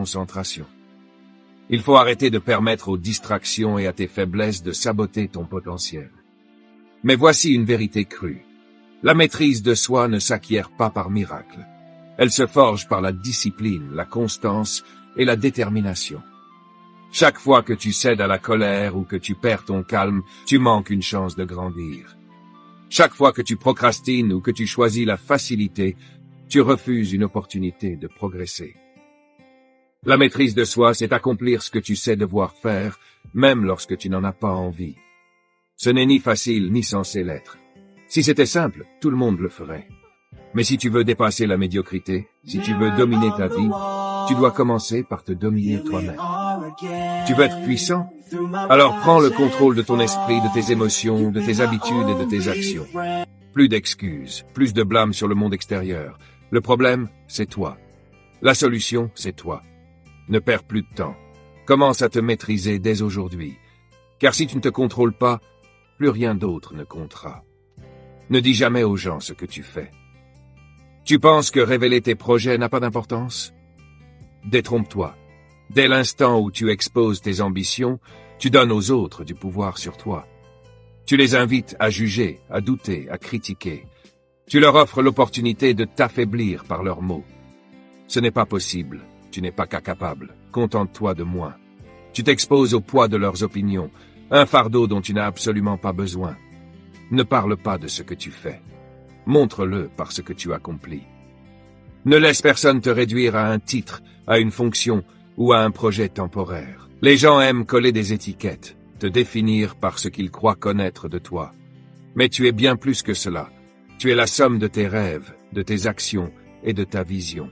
concentration. Il faut arrêter de permettre aux distractions et à tes faiblesses de saboter ton potentiel. Mais voici une vérité crue. La maîtrise de soi ne s'acquiert pas par miracle. Elle se forge par la discipline, la constance et la détermination. Chaque fois que tu cèdes à la colère ou que tu perds ton calme, tu manques une chance de grandir. Chaque fois que tu procrastines ou que tu choisis la facilité, tu refuses une opportunité de progresser. La maîtrise de soi, c'est accomplir ce que tu sais devoir faire, même lorsque tu n'en as pas envie. Ce n'est ni facile ni censé l'être. Si c'était simple, tout le monde le ferait. Mais si tu veux dépasser la médiocrité, si tu veux dominer ta vie, tu dois commencer par te dominer toi-même. Tu veux être puissant? Alors prends le contrôle de ton esprit, de tes émotions, de tes habitudes et de tes actions. Plus d'excuses, plus de blâme sur le monde extérieur. Le problème, c'est toi. La solution, c'est toi. Ne perds plus de temps. Commence à te maîtriser dès aujourd'hui. Car si tu ne te contrôles pas, plus rien d'autre ne comptera. Ne dis jamais aux gens ce que tu fais. Tu penses que révéler tes projets n'a pas d'importance? Détrompe-toi. Dès l'instant où tu exposes tes ambitions, tu donnes aux autres du pouvoir sur toi. Tu les invites à juger, à douter, à critiquer. Tu leur offres l'opportunité de t'affaiblir par leurs mots. Ce n'est pas possible. Tu n'es pas capable. Contente-toi de moins. Tu t'exposes au poids de leurs opinions, un fardeau dont tu n'as absolument pas besoin. Ne parle pas de ce que tu fais. Montre-le par ce que tu accomplis. Ne laisse personne te réduire à un titre, à une fonction ou à un projet temporaire. Les gens aiment coller des étiquettes, te définir par ce qu'ils croient connaître de toi. Mais tu es bien plus que cela. Tu es la somme de tes rêves, de tes actions et de ta vision.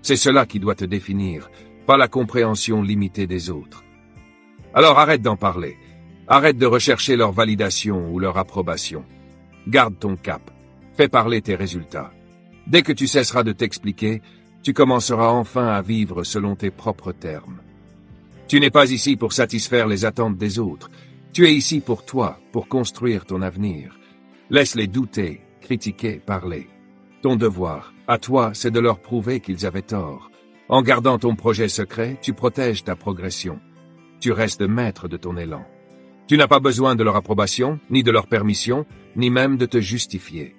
C'est cela qui doit te définir, pas la compréhension limitée des autres. Alors arrête d'en parler. Arrête de rechercher leur validation ou leur approbation. Garde ton cap. Fais parler tes résultats. Dès que tu cesseras de t'expliquer, tu commenceras enfin à vivre selon tes propres termes. Tu n'es pas ici pour satisfaire les attentes des autres. Tu es ici pour toi, pour construire ton avenir. Laisse-les douter, critiquer, parler. Ton devoir, à toi, c'est de leur prouver qu'ils avaient tort. En gardant ton projet secret, tu protèges ta progression. Tu restes maître de ton élan. Tu n'as pas besoin de leur approbation, ni de leur permission, ni même de te justifier.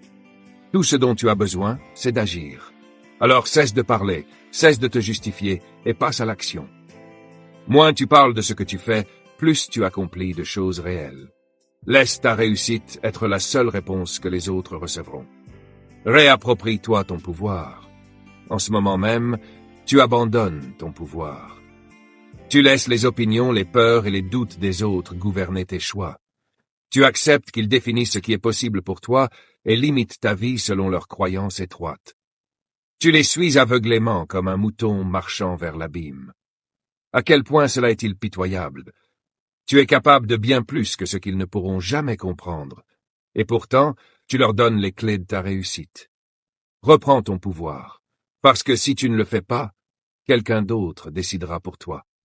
Tout ce dont tu as besoin, c'est d'agir. Alors cesse de parler, cesse de te justifier et passe à l'action. Moins tu parles de ce que tu fais, plus tu accomplis de choses réelles. Laisse ta réussite être la seule réponse que les autres recevront. Réapproprie-toi ton pouvoir. En ce moment même, tu abandonnes ton pouvoir. Tu laisses les opinions, les peurs et les doutes des autres gouverner tes choix. Tu acceptes qu'ils définissent ce qui est possible pour toi et limitent ta vie selon leurs croyances étroites. Tu les suis aveuglément comme un mouton marchant vers l'abîme. À quel point cela est-il pitoyable? Tu es capable de bien plus que ce qu'ils ne pourront jamais comprendre. Et pourtant, tu leur donnes les clés de ta réussite. Reprends ton pouvoir, parce que si tu ne le fais pas, quelqu'un d'autre décidera pour toi.